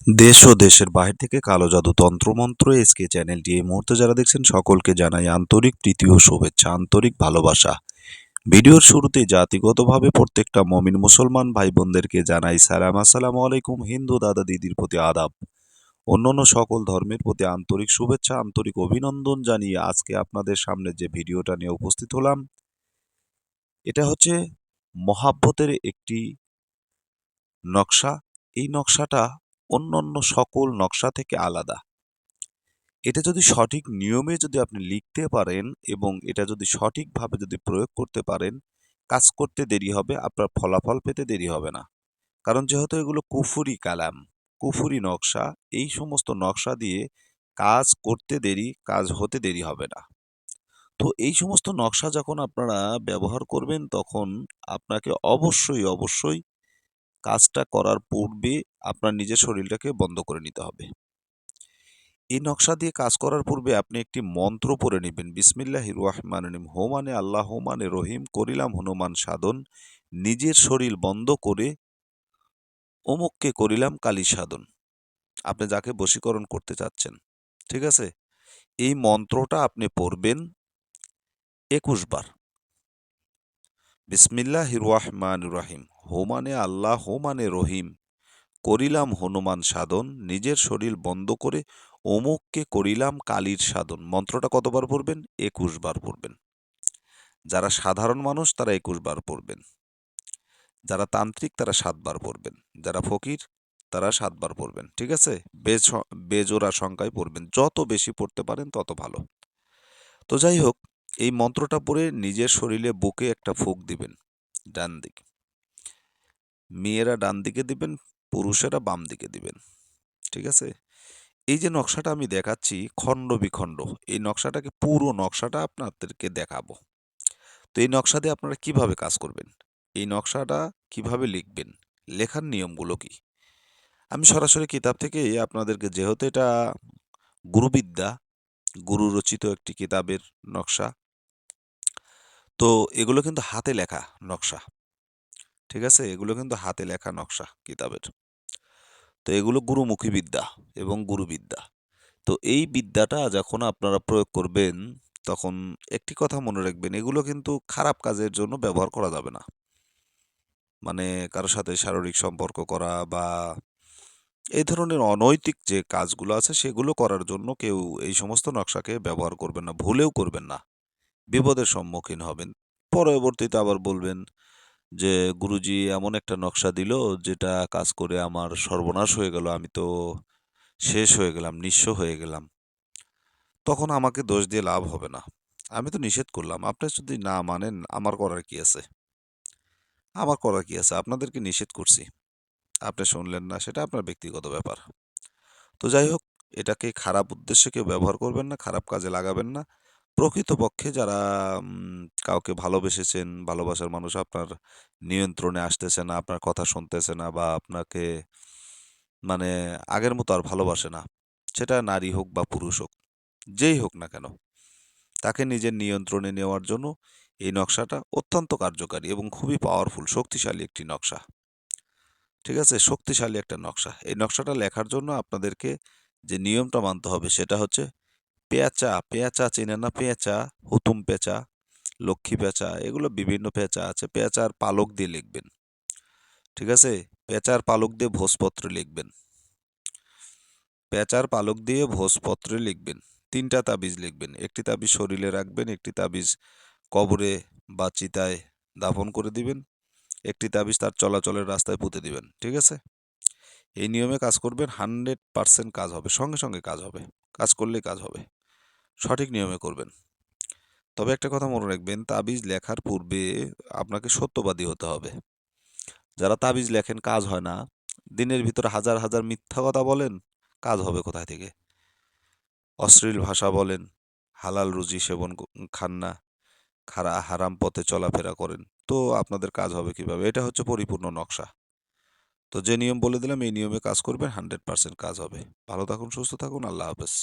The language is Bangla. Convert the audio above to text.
দেশ ও দেশের বাহির থেকে কালো জাদু তন্ত্রমন্ত্র এসকে চ্যানেলটি এই মুহূর্তে যারা দেখছেন সকলকে জানাই আন্তরিক প্রীতি ও শুভেচ্ছা, আন্তরিক ভালোবাসা। ভিডিওর শুরুতে জাতিগতভাবে প্রত্যেকটা মমিন মুসলমান ভাই বোনদেরকে জানাই সালাম, আসসালামু আলাইকুম। হিন্দু দাদা দিদির প্রতি আদাব, অন্যান্য সকল ধর্মের প্রতি আন্তরিক শুভেচ্ছা, আন্তরিক অভিনন্দন জানিয়ে আজকে আপনাদের সামনে যে ভিডিওটা নিয়ে উপস্থিত হলাম, এটা হচ্ছে মহাব্বতের একটি নকশা। এই নকশাটা অন্যান্য সকল নকশা থেকে আলাদা। এটা যদি সঠিক নিয়মে যদি আপনি লিখতে পারেন এবং এটা যদি সঠিকভাবে যদি প্রয়োগ করতে পারেন, কাজ করতে দেরি হবে, আপনার ফলাফল পেতে দেরি হবে না। কারণ যেহেতু এগুলো কুফরি কালাম, কুফরি নকশা, এই সমস্ত নকশা দিয়ে কাজ করতে দেরি, কাজ হতে দেরি হবে না। তো এই সমস্ত নকশা যখন আপনারা ব্যবহার করবেন, তখন আপনাকে অবশ্যই কাজটা করার পূর্বে আপনার নিজের শরীরটাকে বন্ধ করে নিতে হবে। এই নকশা দিয়ে কাজ করার পূর্বে আপনি একটি মন্ত্র পড়ে নেবেন। বিসমিল্লাহির রহমানির রহিম। হো মানে আল্লাহ, হো মানে রহিম, করিলাম হনুমান সাধন, নিজের শরীর বন্ধ করে অমুককে করিলাম কালী সাধন। আপনি যাকে বশীকরণ করতে চাচ্ছেন, ঠিক আছে? এই মন্ত্রটা আপনি পড়বেন ২১ বার। বিসমিল্লাহির রহমানির রহিম। হো মানে আল্লাহ, হো মানে রহিম, করিলাম হনুমান সাধন, নিজের শরীর বন্ধ করে অমুককে করিলাম কালীর সাধন। মন্ত্রটা কতবার পড়বেন? ২১ বার পড়বেন। যারা সাধারণ মানুষ তারা ২১ বার পড়বেন, যারা তান্ত্রিক তারা ৭ বার পড়বেন, যারা ফকির তারা ৭ বার পড়বেন, ঠিক আছে? বেজোড়া সংখ্যায় পড়বেন, যত বেশি পড়তে পারেন তত ভালো। তো যাই হোক, এই মন্ত্রটা পড়ে নিজের শরীরে বুকে একটা ফুঁক দিবেন, ডান দিকে। মেয়েরা ডান দিকে দিবেন, পুরুষেরা বাম দিকে দিবেন, ঠিক আছে? এই যে নকশাটা আমি দেখাচ্ছি খণ্ড বিখণ্ড, এই নকশাটাকে পুরো নকশাটা আপনাদেরকে দেখাবো। তো এই নকশা দিয়ে আপনারা কিভাবে কাজ করবেন, এই নকশাটা কিভাবে লিখবেন, লেখার নিয়মগুলো কি, আমি সরাসরি কিতাব থেকে আপনাদেরকে, যেহেতু এটা গুরুবিদ্যা, গুরু রচিত একটি কিতাবের নকশা, তো এগুলো কিন্তু হাতে লেখা নকশা, ঠিক আছে? এগুলো কিন্তু হাতে লেখা নকশা কিতাবের। তো এগুলো গুরুমুখী বিদ্যা এবং গুরুবিদ্যা। তো এই বিদ্যাটা যখন আপনারা প্রয়োগ করবেন, তখন একটি কথা মনে রাখবেন, এগুলো কিন্তু খারাপ কাজের জন্য ব্যবহার করা যাবে না। মানে কারো সাথে শারীরিক সম্পর্ক করা বা এই ধরনের অনৈতিক যে কাজগুলো আছে সেগুলো করার জন্য কেউ এই সমস্ত নকশাকে ব্যবহার করবেন না, ভুলেও করবেন না। বিপদের সম্মুখীন হবেন। পরবর্তীতে আবার বলবেন যে, "গুরুজি এমন একটা নকশা দিল যেটা কাজ করে আমার সর্বনাশ হয়ে গেল। আমি তো শেষ হয়ে গেলাম, নিঃস্ব হয়ে গেলাম।" তখন আমাকে দোষ দিয়ে লাভ হবে না। আমি তো নিষেধ করলাম। আপনি যদি না মানেন, আমার করার কি আছে? আমার করার কি আছে? আপনাদেরকে নিষেধ করছি। আপনি শুনলেন না, সেটা আপনার ব্যক্তিগত ব্যাপার। তো যাই হোক, এটাকে খারাপ উদ্দেশ্যে কেউ ব্যবহার করবেন না, খারাপ কাজে লাগাবেন না। প্রকৃতপক্ষে যারা কাউকে ভালোবেসেছেন, ভালোবাসার মানুষ আপনার নিয়ন্ত্রণে আসতেছে না, আপনার কথা শুনতেছে না বা আপনাকে মানে আগের মতো আর ভালোবাসে না, সেটা নারী হোক বা পুরুষ হোক, যেই হোক না কেন, তাকে নিজের নিয়ন্ত্রণে নেওয়ার জন্য এই নকশাটা অত্যন্ত কার্যকারী এবং খুবই পাওয়ারফুল, শক্তিশালী একটি নকশা। ঠিক আছে? শক্তিশালী একটা নকশা। এই নকশাটা লেখার জন্য আপনাদেরকে যে নিয়মটা মানতে হবে সেটা হচ্ছে পেঁচা, পেঁচা চেনেন না? পেঁচা, হুতুম পেঁচা, লক্ষ্মী পেঁচা, এগুলো বিভিন্ন পেঁচা আছে। পেঁচার পালক দিয়ে লিখবেন। ঠিক আছে? পেঁচার পালক দিয়ে ভোজপত্র লিখবেন। পেঁচার পালক দিয়ে ভোজপত্রে লিখবেন। ৩ টা তাবিজ লিখবেন। একটি তাবিজ শরীরে রাখবেন, একটি তাবিজ কবরে বা চিতায় দাফন করে দিবেন, একটি তাবিজ তার চলাচলের রাস্তায় পুঁতে দিবেন। ঠিক আছে? এই নিয়মে কাজ করবেন, 100% কাজ হবে। সঙ্গে সঙ্গে কাজ হবে। কাজ করলেই কাজ হবে। সঠিক নিয়মে করবেন। তবে একটা কথা মনে রাখবেন, তাবিজ লেখার পূর্বে আপনাকে সত্যবাদী হতে হবে। যারা তাবিজ লেখেন কাজ হয় না, দিনের ভিতরে হাজার মিথ্যা কথা বলেন, কাজ হবে কোথায় থেকে? অশ্লীল ভাষা বলেন, হালাল রুজি সেবন খান না, হারাম পথে চলাফেরা করেন, তো আপনাদের কাজ হবে কিভাবে? এটা হচ্ছে পরিপূর্ণ নকশা। তো যে নিয়ম বলে দিলাম, এই নিয়মে কাজ করবেন, 100% কাজ হবে। ভালো থাকুন, সুস্থ থাকুন। আল্লাহ হাফেজ।